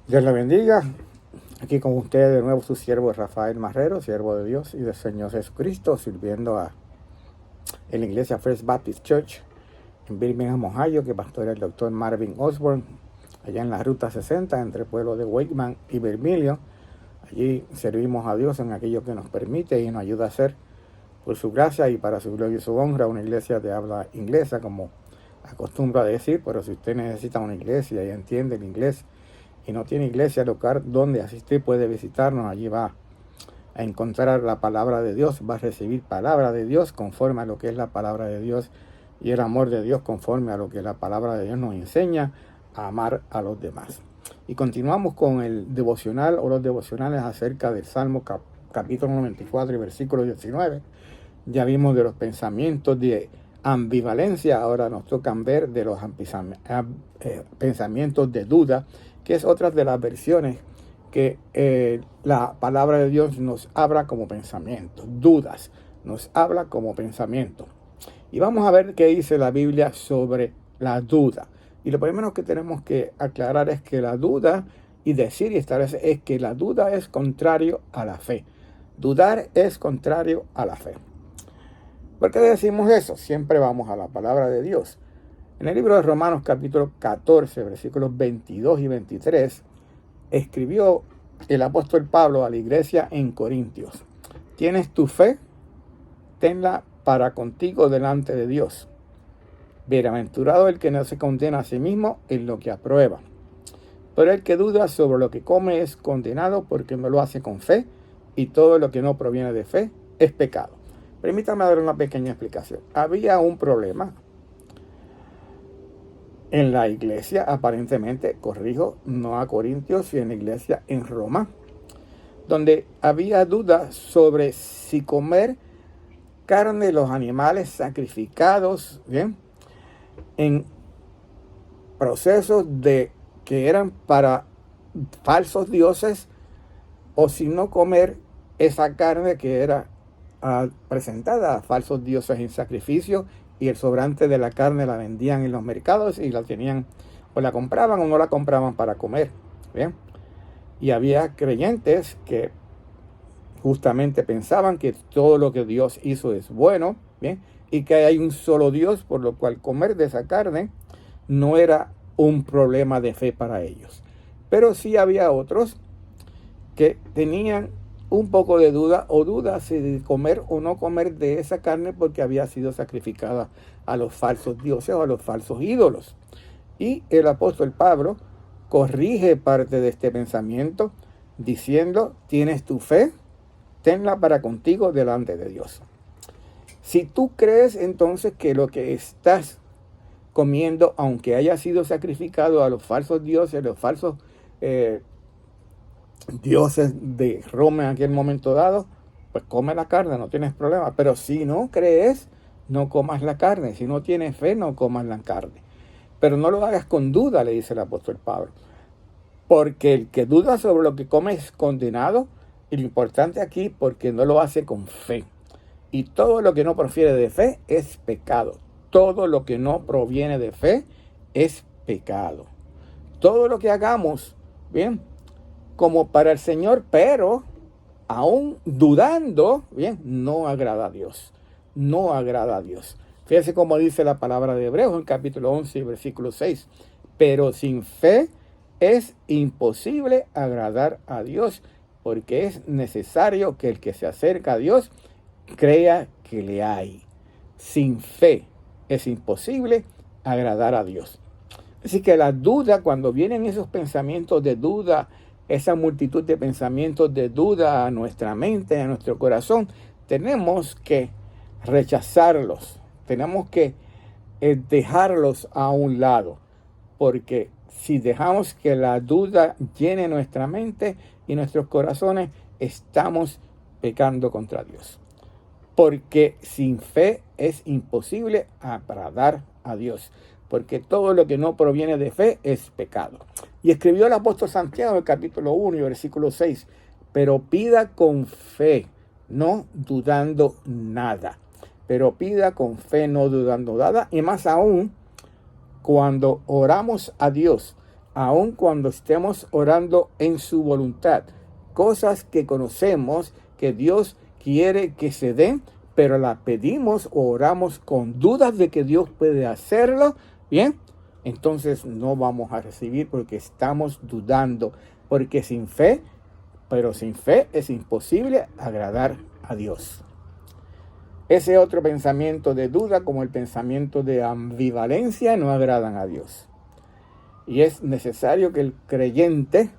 Dios le bendiga. Aquí con ustedes de nuevo su siervo Rafael Marrero, siervo de Dios y del Señor Jesucristo, sirviendo en la iglesia First Baptist Church en Birmingham, Ohio, que pastora el doctor Marvin Osborne, allá en la ruta 60, entre el pueblo de Wakeman y Vermilion. Allí servimos a Dios en aquello que nos permite y nos ayuda a hacer, por su gracia y para su gloria y su honra, una iglesia de habla inglesa, como acostumbro a decir. Pero si usted necesita una iglesia y entiende el inglés y no tiene iglesia local donde asistir, puede visitarnos. Allí va a encontrar la palabra de Dios, va a recibir palabra de Dios conforme a lo que es la palabra de Dios, y el amor de Dios conforme a lo que la palabra de Dios nos enseña, a amar a los demás. Y continuamos con el devocional o los devocionales acerca del Salmo capítulo 94 y versículo 19. Ya vimos de los pensamientos de ambivalencia, ahora nos tocan ver de los pensamientos de duda, que es otra de las versiones que la palabra de Dios nos habla como pensamiento. Dudas nos habla como pensamiento. Y vamos a ver qué dice la Biblia sobre la duda. Y lo primero que tenemos que aclarar es que la duda, y decir y establecer, es que la duda es contrario a la fe. Dudar es contrario a la fe. ¿Por qué decimos eso? Siempre vamos a la palabra de Dios. En el libro de Romanos capítulo 14, versículos 22 y 23, escribió el apóstol Pablo a la iglesia en Corintios: ¿tienes tu fe? Tenla para contigo delante de Dios. Bienaventurado el que no se condena a sí mismo en lo que aprueba. Pero el que duda sobre lo que come es condenado, porque no lo hace con fe, y todo lo que no proviene de fe es pecado. Permítame dar una pequeña explicación. Había un problema en la iglesia, aparentemente, corrijo, no a Corintios, sino en la iglesia en Roma, donde había dudas sobre si comer carne de los animales sacrificados, ¿bien?, en procesos que eran para falsos dioses, o si no comer esa carne que era presentada a falsos dioses en sacrificio, y el sobrante de la carne la vendían en los mercados y la tenían, o la compraban o no la compraban para comer. Bien. Y había creyentes que justamente pensaban que todo lo que Dios hizo es bueno, bien, y que hay un solo Dios, por lo cual comer de esa carne no era un problema de fe para ellos. Pero sí había otros que tenían un poco de duda, o dudas de comer o no comer de esa carne, porque había sido sacrificada a los falsos dioses o a los falsos ídolos. Y el apóstol Pablo corrige parte de este pensamiento diciendo: ¿tienes tu fe? Tenla para contigo delante de Dios. Si tú crees entonces que lo que estás comiendo, aunque haya sido sacrificado a los falsos dioses, los falsos dioses de Roma en aquel momento dado, pues come la carne, no tienes problema. Pero si no crees, no comas la carne. Si no tienes fe, no comas la carne. Pero no lo hagas con duda, le dice el apóstol Pablo. Porque el que duda sobre lo que come es condenado. Y lo importante aquí, porque no lo hace con fe. Y todo lo que no profiere de fe es pecado. Todo lo que no proviene de fe es pecado. Todo lo que hagamos, bien, como para el Señor, pero aún dudando, bien, no agrada a Dios. No agrada a Dios. Fíjense cómo dice la palabra de Hebreos en capítulo 11, versículo 6. Pero sin fe es imposible agradar a Dios, porque es necesario que el que se acerca a Dios crea que le hay. Sin fe es imposible agradar a Dios. Así que la duda, cuando vienen esos pensamientos de duda, esa multitud de pensamientos de duda a nuestra mente, a nuestro corazón, tenemos que rechazarlos. Tenemos que dejarlos a un lado. Porque si dejamos que la duda llene nuestra mente y nuestros corazones, estamos pecando contra Dios. Porque sin fe es imposible agradar a Dios. Porque todo lo que no proviene de fe es pecado. Y escribió el apóstol Santiago en el capítulo 1 y versículo 6. Pero pida con fe, no dudando nada. Pero pida con fe, no dudando nada. Y más aún, cuando oramos a Dios aun cuando estemos orando en su voluntad. Cosas que conocemos que Dios quiere que se den, pero la pedimos o oramos con dudas de que Dios puede hacerlo, ¿bien? Entonces no vamos a recibir porque estamos dudando, porque sin fe es imposible agradar a Dios. Ese otro pensamiento de duda, como el pensamiento de ambivalencia, no agradan a Dios. Y es necesario que el creyente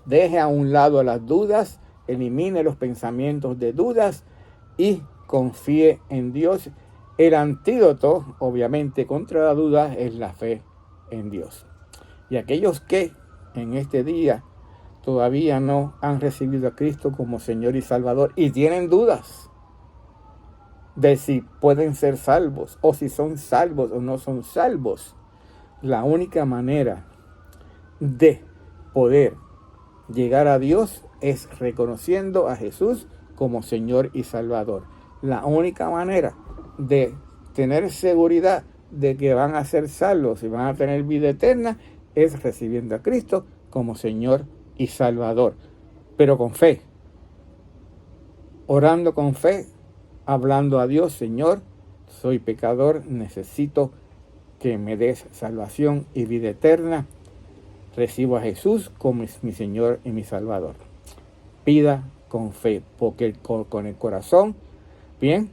deje a un lado las dudas, elimine los pensamientos de dudas y confíe en Dios. El antídoto, obviamente, contra la duda es la fe en Dios. Y aquellos que en este día todavía no han recibido a Cristo como Señor y Salvador y tienen dudas de si pueden ser salvos o si son salvos o no son salvos, la única manera de poder llegar a Dios es reconociendo a Jesús como Señor y Salvador. La única manera de tener seguridad de que van a ser salvos y van a tener vida eterna es recibiendo a Cristo como Señor y Salvador, pero con fe, orando con fe, hablando a Dios: Señor, soy pecador, necesito que me des salvación y vida eterna. Recibo a Jesús como mi Señor y mi Salvador. Pida con fe, porque con el corazón, bien,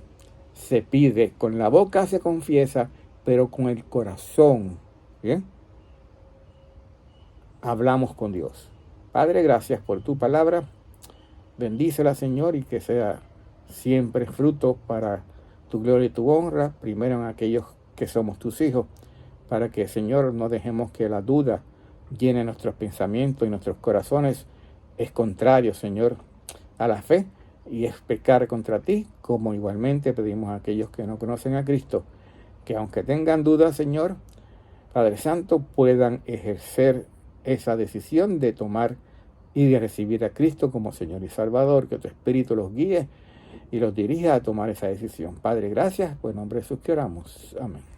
se pide, con la boca se confiesa, pero con el corazón, bien, hablamos con Dios. Padre, gracias por tu palabra. Bendícela, Señor, y que sea siempre fruto para tu gloria y tu honra, primero en aquellos que somos tus hijos, para que, Señor, no dejemos que la duda llene nuestros pensamientos y nuestros corazones. Es contrario, Señor, a la fe y es pecar contra ti, como igualmente pedimos a aquellos que no conocen a Cristo, que aunque tengan dudas, Señor, Padre Santo, puedan ejercer esa decisión de tomar y de recibir a Cristo como Señor y Salvador, que tu Espíritu los guíe y los dirija a tomar esa decisión. Padre, gracias, por el nombre de Jesús que oramos. Amén.